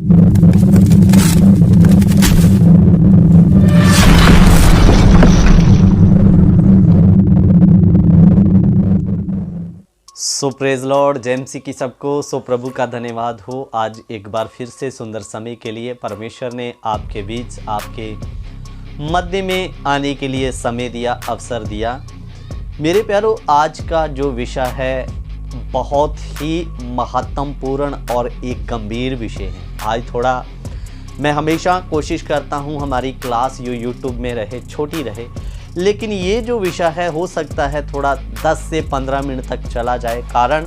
सो praise Lord, JMC की सबको सो प्रभु का धन्यवाद हो। आज एक बार फिर से सुंदर समय के लिए परमेश्वर ने आपके बीच, आपके मध्य में आने के लिए समय दिया, अवसर दिया। मेरे प्यारों, आज का जो विषय है बहुत ही महत्वपूर्ण और एक गंभीर विषय है। आज थोड़ा मैं हमेशा कोशिश करता हूँ हमारी क्लास यूट्यूब में रहे, छोटी रहे, लेकिन ये जो विषय है हो सकता है थोड़ा 10 से 15 मिनट तक चला जाए। कारण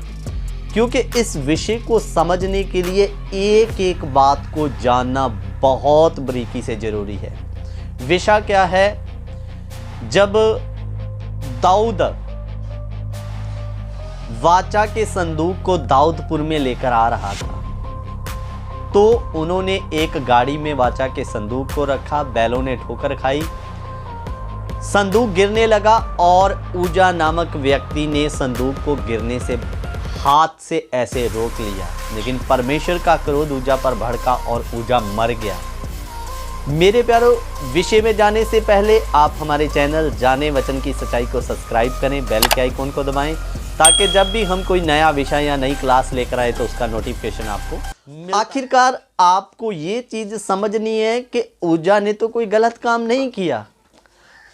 क्योंकि इस विषय को समझने के लिए एक एक बात को जानना बहुत बारीकी से ज़रूरी है। विषय क्या है? जब दाऊद वाचा के संदूक को दाऊदपुर में लेकर आ रहा था तो उन्होंने एक गाड़ी में वाचा के संदूक को रखा, बैलों ने ठोकर खाई, संदूक गिरने लगा और उजा नामक व्यक्ति ने संदूक को गिरने से हाथ से ऐसे रोक लिया, लेकिन परमेश्वर का क्रोध उजा पर भड़का और उजा मर गया। मेरे प्यारों, विषय में जाने से पहले आप हमारे चैनल जाने वचन की सच्चाई को सब्सक्राइब करें, बेल के आइकॉन को दबाएं, ताकि जब भी हम कोई नया विषय या नई क्लास लेकर आए तो उसका नोटिफिकेशन आपको। आखिरकार आपको ये चीज़ समझनी है कि उजा ने तो कोई गलत काम नहीं किया।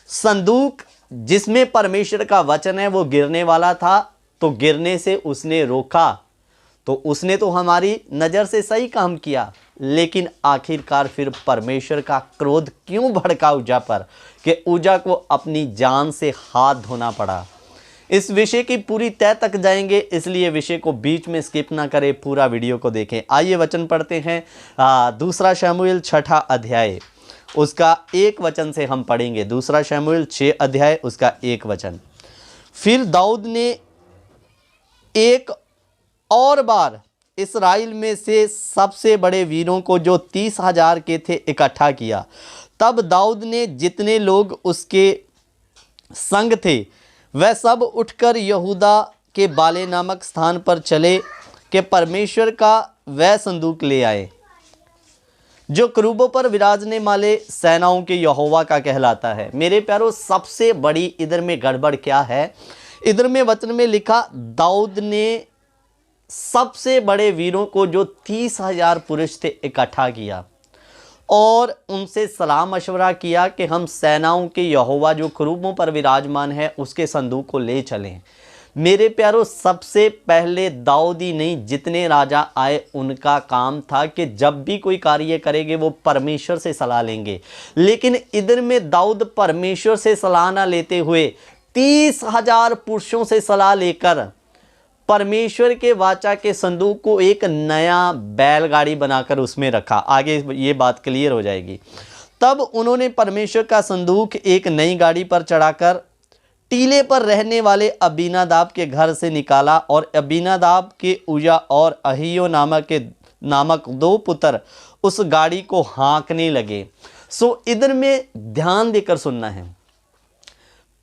संदूक जिसमें परमेश्वर का वचन है वो गिरने वाला था, तो गिरने से उसने रोका, तो उसने तो हमारी नज़र से सही काम किया। लेकिन आखिरकार फिर परमेश्वर का क्रोध क्यों भड़का उजा पर कि उजा को अपनी जान से हाथ धोना पड़ा? इस विषय की पूरी तह तक जाएंगे, इसलिए विषय को बीच में स्किप ना करें, पूरा वीडियो को देखें। आइए वचन पढ़ते हैं। दूसरा शमूएल 6 अध्याय उसका 1 वचन से हम पढ़ेंगे। दूसरा शमूएल 6 अध्याय उसका 1 वचन। फिर दाऊद ने एक और बार इस्राएल में से सबसे बड़े वीरों को जो 30,000 के थे इकट्ठा किया। तब दाऊद ने जितने लोग उसके संग थे वह सब उठकर यहूदा के बाले नामक स्थान पर चले कि परमेश्वर का वह संदूक ले आए जो करूबों पर विराजने वाले सेनाओं के यहोवा का कहलाता है। मेरे प्यारों, सबसे बड़ी इधर में गड़बड़ क्या है? इधर में वचन में लिखा दाऊद ने सबसे बड़े वीरों को जो 30,000 पुरुष थे इकट्ठा किया और उनसे सलाह मशवरा किया कि हम सेनाओं के यहोवा जो करूबों पर विराजमान है उसके संदूक को ले चलें। मेरे प्यारों, सबसे पहले दाऊद ही नहीं, जितने राजा आए उनका काम था कि जब भी कोई कार्य करेंगे वो परमेश्वर से सलाह लेंगे। लेकिन इधर में दाऊद परमेश्वर से सलाह ना लेते हुए 30,000 पुरुषों से सलाह लेकर परमेश्वर के वाचा के संदूक को एक नया बैलगाड़ी बनाकर उसमें रखा। आगे ये बात क्लियर हो जाएगी। तब उन्होंने परमेश्वर का संदूक एक नई गाड़ी पर चढ़ाकर टीले पर रहने वाले अबीनादाब के घर से निकाला और अबीनादाब के उजा और अहियो नामक 2 पुत्र उस गाड़ी को हाँकने लगे। सो इधर में ध्यान देकर सुनना है।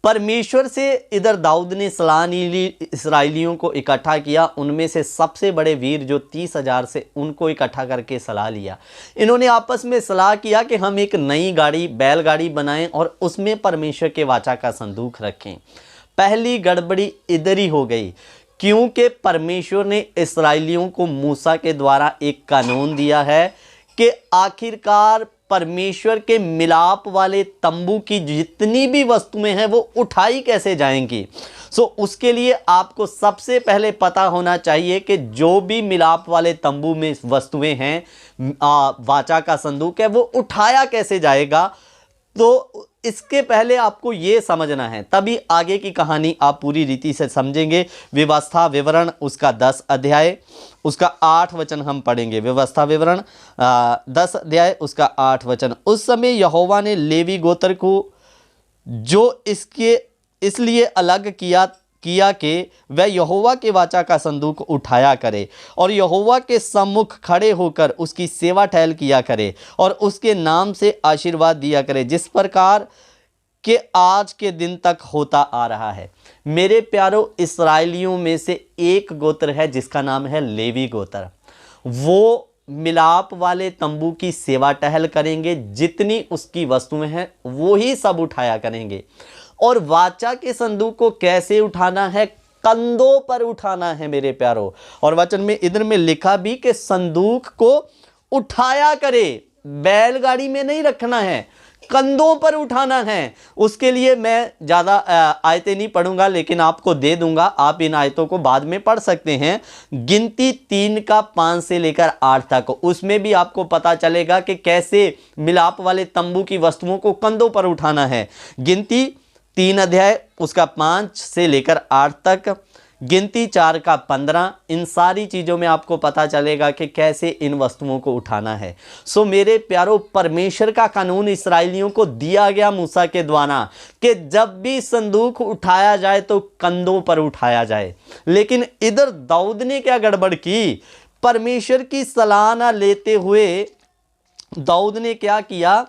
परमेश्वर से इधर दाऊद ने सलाह ली, इस्राएलियों को इकट्ठा किया। उनमें से सबसे बड़े वीर जो 30,000 से उनको इकट्ठा करके सलाह लिया। इन्होंने आपस में सलाह किया कि हम एक नई गाड़ी, बैलगाड़ी बनाएं और उसमें परमेश्वर के वाचा का संदूक रखें। पहली गड़बड़ी इधर ही हो गई, क्योंकि परमेश्वर ने इस्राएलियों को मूसा के द्वारा एक कानून दिया है कि आखिरकार परमेश्वर के मिलाप वाले तंबू की जितनी भी वस्तुएं हैं वो उठाई कैसे जाएंगी। सो उसके लिए आपको सबसे पहले पता होना चाहिए कि जो भी मिलाप वाले तंबू में वस्तुएं हैं, वाचा का संदूक है, वो उठाया कैसे जाएगा। तो इसके पहले आपको ये समझना है, तभी आगे की कहानी आप पूरी रीति से समझेंगे। व्यवस्था विवरण उसका 10 अध्याय उसका 8 वचन हम पढ़ेंगे। व्यवस्था विवरण 10 अध्याय उसका 8 वचन। उस समय यहोवा ने लेवी गोत्र को जो इसलिए अलग किया कि वह यहोवा के वाचा का संदूक उठाया करे और यहोवा के सम्मुख खड़े होकर उसकी सेवा टहल किया करे और उसके नाम से आशीर्वाद दिया करे, जिस प्रकार के आज के दिन तक होता आ रहा है। मेरे प्यारों, इस्राएलियों में से एक गोत्र है जिसका नाम है लेवी गोत्र। वो मिलाप वाले तंबू की सेवा टहल करेंगे, जितनी उसकी वस्तुएं हैं वो ही सब उठाया करेंगे। और वाचा के संदूक को कैसे उठाना है? कंधों पर उठाना है मेरे प्यारों। और वचन में इधर में लिखा भी कि संदूक को उठाया करे, बैलगाड़ी में नहीं रखना है, कंधों पर उठाना है। उसके लिए मैं ज़्यादा आयतें नहीं पढ़ूंगा, लेकिन आपको दे दूंगा, आप इन आयतों को बाद में पढ़ सकते हैं। गिनती 3 का 5 से लेकर 8 तक, उसमें भी आपको पता चलेगा कि कैसे मिलाप वाले तंबू की वस्तुओं को कंधों पर उठाना है। गिनती 3 अध्याय उसका 5 से लेकर 8 तक, गिनती 4 का 15, इन सारी चीज़ों में आपको पता चलेगा कि कैसे इन वस्तुओं को उठाना है। सो मेरे प्यारों, परमेश्वर का कानून इस्राएलियों को दिया गया मूसा के द्वारा कि जब भी संदूक उठाया जाए तो कंधों पर उठाया जाए। लेकिन इधर दाऊद ने क्या गड़बड़ की? परमेश्वर की सलाह न लेते हुए दाऊद ने क्या किया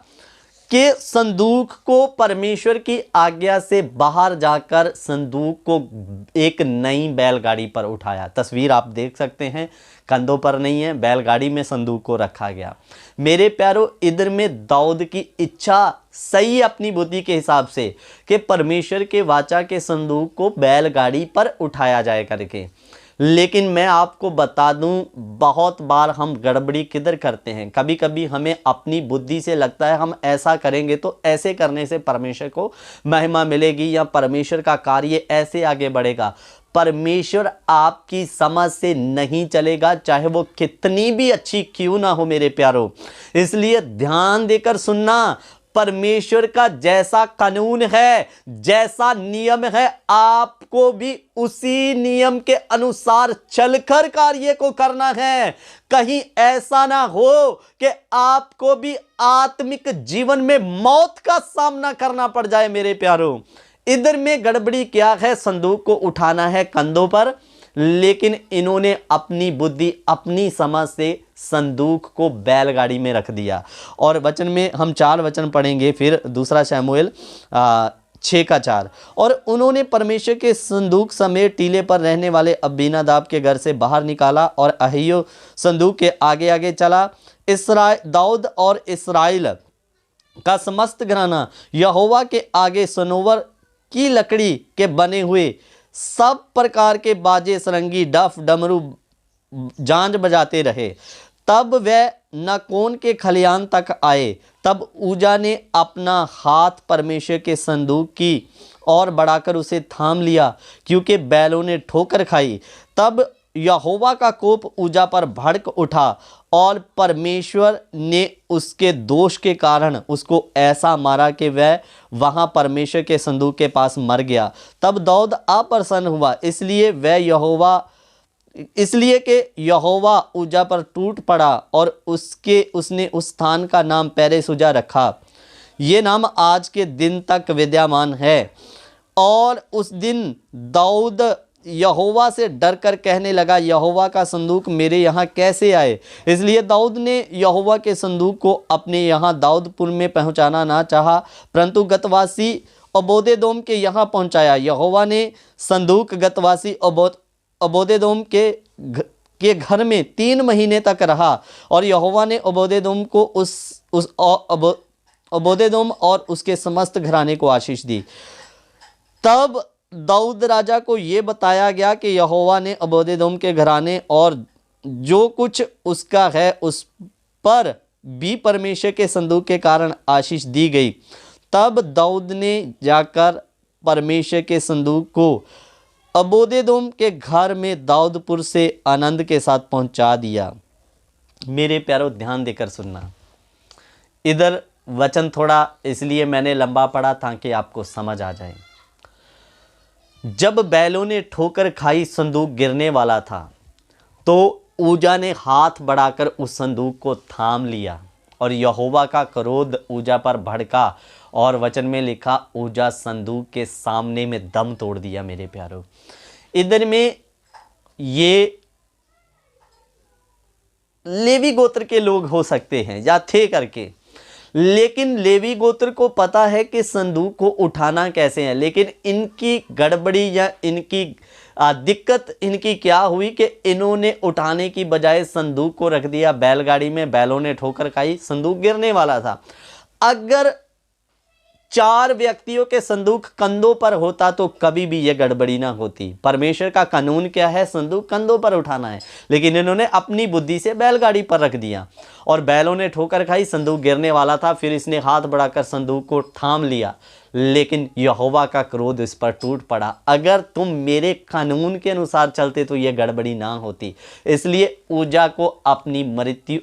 कि संदूक को परमेश्वर की आज्ञा से बाहर जाकर संदूक को एक नई बैलगाड़ी पर उठाया। तस्वीर आप देख सकते हैं, कंधों पर नहीं है, बैलगाड़ी में संदूक को रखा गया। मेरे प्यारों, इधर में दाऊद की इच्छा सही अपनी बुद्धि के हिसाब से कि परमेश्वर के वाचा के संदूक को बैलगाड़ी पर उठाया जाए करके। लेकिन मैं आपको बता दूं, बहुत बार हम गड़बड़ी किधर करते हैं। कभी कभी हमें अपनी बुद्धि से लगता है हम ऐसा करेंगे तो ऐसे करने से परमेश्वर को महिमा मिलेगी या परमेश्वर का कार्य ऐसे आगे बढ़ेगा। परमेश्वर आपकी समझ से नहीं चलेगा, चाहे वो कितनी भी अच्छी क्यों ना हो मेरे प्यारों। इसलिए ध्यान देकर सुनना, परमेश्वर का जैसा कानून है, जैसा नियम है, आपको भी उसी नियम के अनुसार चलकर कार्य को करना है। कहीं ऐसा ना हो कि आपको भी आत्मिक जीवन में मौत का सामना करना पड़ जाए मेरे प्यारों। इधर में गड़बड़ी क्या है? संदूक को उठाना है कंधों पर, लेकिन इन्होंने अपनी बुद्धि, अपनी समझ से संदूक को बैलगाड़ी में रख दिया। और वचन में हम 4 वचन पढ़ेंगे, फिर दूसरा शमूएल 6 का 4। और उन्होंने परमेश्वर के संदूक समेत टीले पर रहने वाले अबीनादाब के घर से बाहर निकाला और अहियो संदूक के आगे आगे चला। दाऊद और इस्राएल का समस्त घराना यहोवा के आगे सनोवर की लकड़ी के बने हुए सब प्रकार के बाजे, सरंगी, डफ, डमरू, झांझ बजाते रहे। तब वह नकोन के खलियान तक आए। तब ऊजा ने अपना हाथ परमेश्वर के संदूक की ओर बढ़ाकर उसे थाम लिया, क्योंकि बैलों ने ठोकर खाई। तब यहोवा का कोप ऊजा पर भड़क उठा और परमेश्वर ने उसके दोष के कारण उसको ऐसा मारा कि वह वहां परमेश्वर के संदूक के पास मर गया। तब दाऊद अप्रसन्न हुआ, इसलिए कि यहोवा ऊजा पर टूट पड़ा और उसने उस स्थान का नाम पेरेसुजा रखा। ये नाम आज के दिन तक विद्यमान है। और उस दिन दाऊद यहोवा से डर कर कहने लगा, यहोवा का संदूक मेरे यहाँ कैसे आए? इसलिए दाऊद ने यहोवा के संदूक को अपने यहाँ दाऊदपुर में पहुँचाना ना चाहा, परंतु गतवासी ओबोदेदोम के यहाँ पहुँचाया। यहोवा ने संदूक गतवासी ओबोदेदोम के घर में 3 महीने तक रहा। और यहोवा ने ओबोदेदोम को ओबोदेदोम और उसके समस्त घराने को आशीष दी। तब दाऊद राजा को यह बताया गया कि यहोवा ने ओबोदेदोम के घराने और जो कुछ उसका है उस पर भी परमेश्वर के संदूक के कारण आशीष दी गई। तब दाऊद ने जाकर परमेश्वर के संदूक को ओबोदेदोम के घर में दाऊदपुर से आनंद के साथ पहुंचा दिया। मेरे प्यारों, ध्यान देकर सुनना। इधर वचन थोड़ा इसलिए मैंने लंबा पढ़ा ताकि आपको समझ आ जाए। जब बैलों ने ठोकर खाई, संदूक गिरने वाला था, तो ऊजा ने हाथ बढ़ाकर उस संदूक को थाम लिया और यहोवा का क्रोध ऊजा पर भड़का। और वचन में लिखा, ऊजा संदूक के सामने में दम तोड़ दिया। मेरे प्यारों, इधर में ये लेवी गोत्र के लोग हो सकते हैं या थे करके, लेकिन लेवी गोत्र को पता है कि संदूक को उठाना कैसे है। लेकिन इनकी गड़बड़ी या इनकी दिक्कत इनकी क्या हुई कि इन्होंने उठाने की बजाय संदूक को रख दिया बैलगाड़ी में, बैलों ने ठोकर खाई, संदूक गिरने वाला था। अगर 4 व्यक्तियों के संदूक कंधों पर होता तो कभी भी यह गड़बड़ी ना होती। परमेश्वर का कानून क्या है? संदूक कंधों पर उठाना है, लेकिन इन्होंने अपनी बुद्धि से बैलगाड़ी पर रख दिया और बैलों ने ठोकर खाई, संदूक गिरने वाला था। फिर इसने हाथ बढ़ाकर संदूक को थाम लिया, लेकिन यहोवा का क्रोध इस पर टूट पड़ा। अगर तुम मेरे कानून के अनुसार चलते तो यह गड़बड़ी ना होती। इसलिए उज्जा को अपनी मृत्यु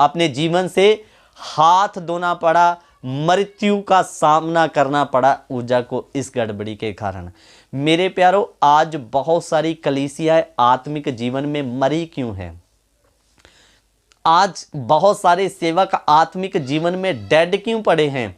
अपने जीवन से हाथ धोना पड़ा, मृत्यु का सामना करना पड़ा उज्जा को इस गड़बड़ी के कारण। मेरे प्यारों, आज बहुत सारी कलीसियाएं आत्मिक जीवन में मरी क्यों हैं? आज बहुत सारे सेवक आत्मिक जीवन में डेड क्यों पड़े हैं?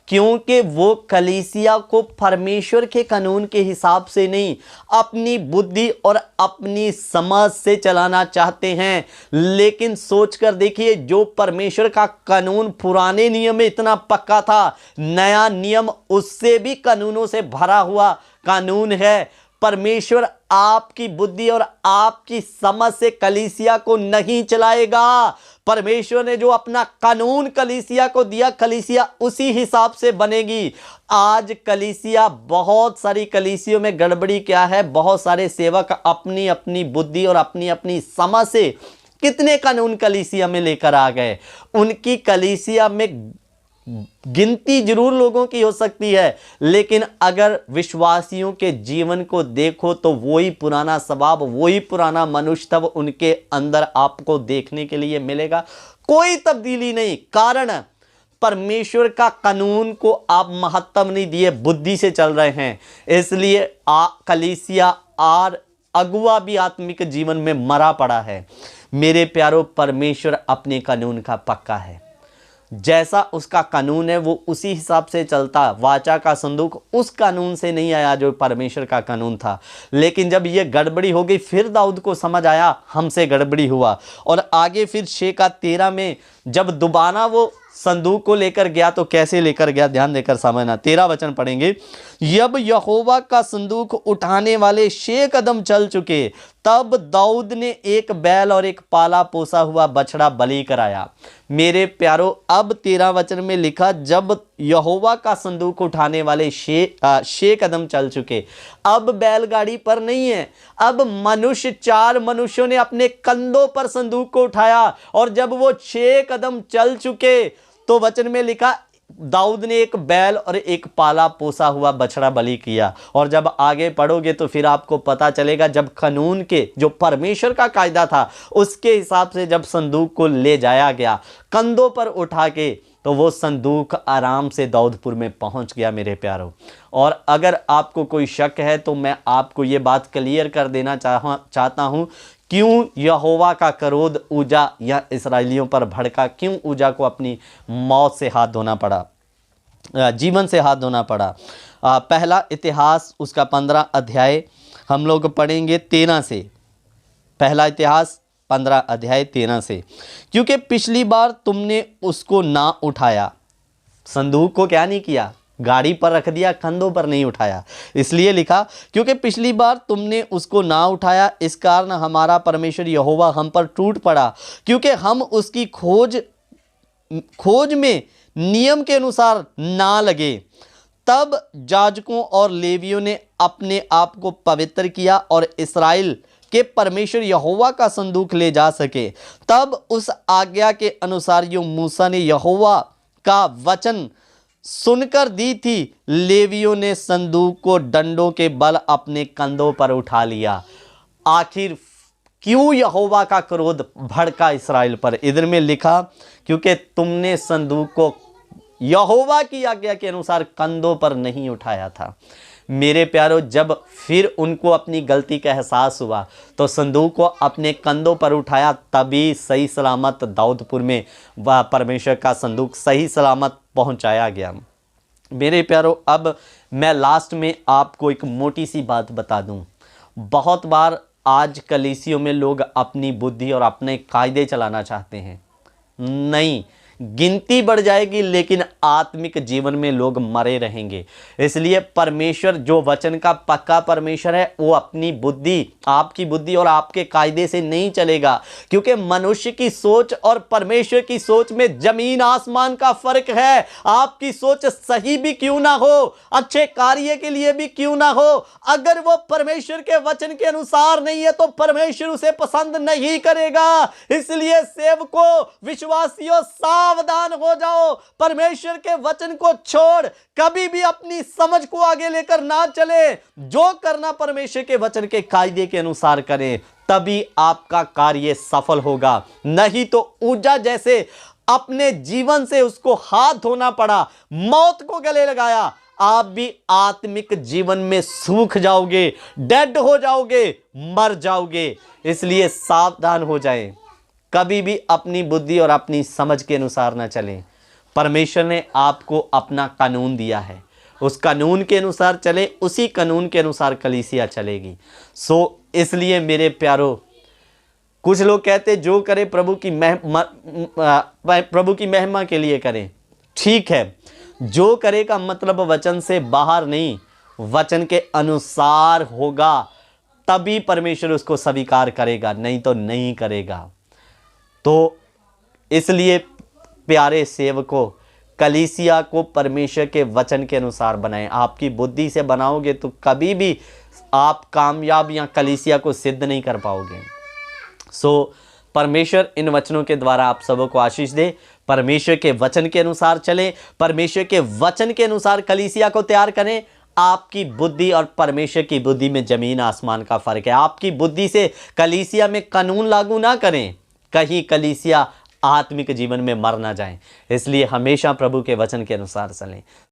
क्योंकि वो कलीसिया को परमेश्वर के कानून के हिसाब से नहीं, अपनी बुद्धि और अपनी समझ से चलाना चाहते हैं। लेकिन सोचकर देखिए, जो परमेश्वर का कानून पुराने नियम में इतना पक्का था, नया नियम उससे भी कानूनों से भरा हुआ कानून है। परमेश्वर आपकी बुद्धि और आपकी समझ से कलीसिया को नहीं चलाएगा। परमेश्वर ने जो अपना कानून कलीसिया को दिया, कलीसिया उसी हिसाब से बनेगी। आज कलीसिया, बहुत सारी कलीसियों में गड़बड़ी क्या है? बहुत सारे सेवक अपनी अपनी बुद्धि और अपनी अपनी समझ से कितने कानून कलीसिया में लेकर आ गए। उनकी कलीसिया में गिनती जरूर लोगों की हो सकती है, लेकिन अगर विश्वासियों के जीवन को देखो तो वही पुराना स्वभाव, वही पुराना मनुष्यत्व उनके अंदर आपको देखने के लिए मिलेगा। कोई तब्दीली नहीं। कारण, परमेश्वर का कानून को आप महत्व नहीं दिए, बुद्धि से चल रहे हैं। इसलिए कलीसिया और अगुआ भी आत्मिक जीवन में मरा पड़ा है। मेरे प्यारों, परमेश्वर अपने कानून का पक्का है। जैसा उसका कानून है वो उसी हिसाब से चलता। वाचा का संदूक उस कानून से नहीं आया जो परमेश्वर का कानून था। लेकिन जब ये गड़बड़ी हो गई, फिर दाऊद को समझ आया हमसे गड़बड़ी हुआ। और आगे फिर 6:13 में जब दोबारा वो संदूक को लेकर गया तो कैसे लेकर गया, ध्यान देकर समझना। 13 वचन पढ़ेंगे। जब यहोवा का संदूक उठाने वाले 6 कदम चल चुके, तब दाऊद ने एक बैल और एक पाला पोसा हुआ बछड़ा बलि कराया। मेरे प्यारों, अब 13 वचन में लिखा, जब यहोवा का संदूक उठाने वाले 6 कदम चल चुके। अब बैलगाड़ी पर नहीं है, अब मनुष्य, 4 मनुष्यों ने अपने कंधों पर संदूक को उठाया। और जब वो 6 कदम चल चुके तो वचन में लिखा, दाऊद ने एक बैल और एक पाला पोसा हुआ बछड़ा बलि किया। और जब आगे पढ़ोगे तो फिर आपको पता चलेगा, जब कानून के, जो परमेश्वर का कायदा था, उसके हिसाब से जब संदूक को ले जाया गया कंधों पर उठा के, तो वो संदूक आराम से दाऊदपुर में पहुंच गया। मेरे प्यारों, और अगर आपको कोई शक है तो मैं आपको ये बात क्लियर कर देना चाहता हूं, क्यों यहोवा का क्रोध उज्जा या इस्राएलियों पर भड़का, क्यों उज्जा को अपनी मौत से हाथ धोना पड़ा, जीवन से हाथ धोना पड़ा। पहला इतिहास उसका 15 अध्याय हम लोग पढ़ेंगे 13 से। पहला इतिहास 15 अध्याय 13 से। क्योंकि पिछली बार तुमने उसको ना उठाया, संदूक को क्या नहीं किया, गाड़ी पर रख दिया, कंधों पर नहीं उठाया। इसलिए लिखा, क्योंकि पिछली बार तुमने उसको ना उठाया, इस कारण हमारा परमेश्वर यहोवा हम पर टूट पड़ा, क्योंकि हम उसकी खोज में नियम के अनुसार ना लगे। तब याजकों और लेवियों ने अपने आप को पवित्र किया और इस्राएल के परमेश्वर यहोवा का संदूक ले जा सके। तब उस आज्ञा के अनुसार जो मूसा ने यहोवा का वचन सुनकर दी थी, लेवियों ने संदूक को डंडों के बल अपने कंधों पर उठा लिया। आखिर क्यों यहोवा का क्रोध भड़का इस्राएल पर? इधर में लिखा, क्योंकि तुमने संदूक को यहोवा की आज्ञा के अनुसार कंधों पर नहीं उठाया था। मेरे प्यारों, जब फिर उनको अपनी गलती का एहसास हुआ तो संदूक को अपने कंधों पर उठाया, तभी सही सलामत दाऊदपुर में वह परमेश्वर का संदूक सही सलामत पहुंचाया गया। मेरे प्यारों, अब मैं लास्ट में आपको एक मोटी सी बात बता दूं। बहुत बार आज कलीसियों में लोग अपनी बुद्धि और अपने कायदे चलाना चाहते हैं। नहीं, गिनती बढ़ जाएगी, लेकिन आत्मिक जीवन में लोग मरे रहेंगे। इसलिए परमेश्वर जो वचन का पक्का परमेश्वर है, वो अपनी बुद्धि, आपकी बुद्धि और आपके कायदे से नहीं चलेगा, क्योंकि मनुष्य की सोच और परमेश्वर की सोच में जमीन आसमान का फर्क है। आपकी सोच सही भी क्यों ना हो, अच्छे कार्य के लिए भी क्यों ना हो, अगर वो परमेश्वर के वचन के अनुसार नहीं है तो परमेश्वर उसे पसंद नहीं करेगा। इसलिए सेवकों, विश्वासियों, सावधान हो जाओ। परमेश्वर के वचन को छोड़ कभी भी अपनी समझ को आगे लेकर ना चले। जो करना परमेश्वर के वचन के कायदे के अनुसार करें, तभी आपका कार्य सफल होगा। नहीं तो ऊजा जैसे अपने जीवन से उसको हाथ धोना पड़ा, मौत को गले लगाया, आप भी आत्मिक जीवन में सूख जाओगे, डेड हो जाओगे, मर जाओगे। इसलिए सावधान हो जाएं, कभी भी अपनी बुद्धि और अपनी समझ के अनुसार ना चलें। परमेश्वर ने आपको अपना कानून दिया है, उस कानून के अनुसार चले, उसी कानून के अनुसार कलीसिया चलेगी। इसलिए मेरे प्यारो, कुछ लोग कहते जो करे प्रभु की महिमा के लिए करें। ठीक है, जो करे का मतलब वचन से बाहर नहीं, वचन के अनुसार होगा, तभी परमेश्वर उसको स्वीकार करेगा, नहीं तो नहीं करेगा। तो इसलिए प्यारे सेवकों, कलीसिया को परमेश्वर के वचन के अनुसार बनाएं। आपकी बुद्धि से बनाओगे तो कभी भी आप कामयाब या कलीसिया को सिद्ध नहीं कर पाओगे। परमेश्वर इन वचनों के द्वारा आप सबों को आशीष दे। परमेश्वर के वचन के अनुसार चलें, परमेश्वर के वचन के अनुसार कलीसिया को तैयार करें। आपकी बुद्धि और परमेश्वर की बुद्धि में जमीन आसमान का फर्क है। आपकी बुद्धि से कलीसिया में कानून लागू ना करें, कहीं कलीसिया आत्मिक जीवन में मर ना जाए। इसलिए हमेशा प्रभु के वचन के अनुसार चलें।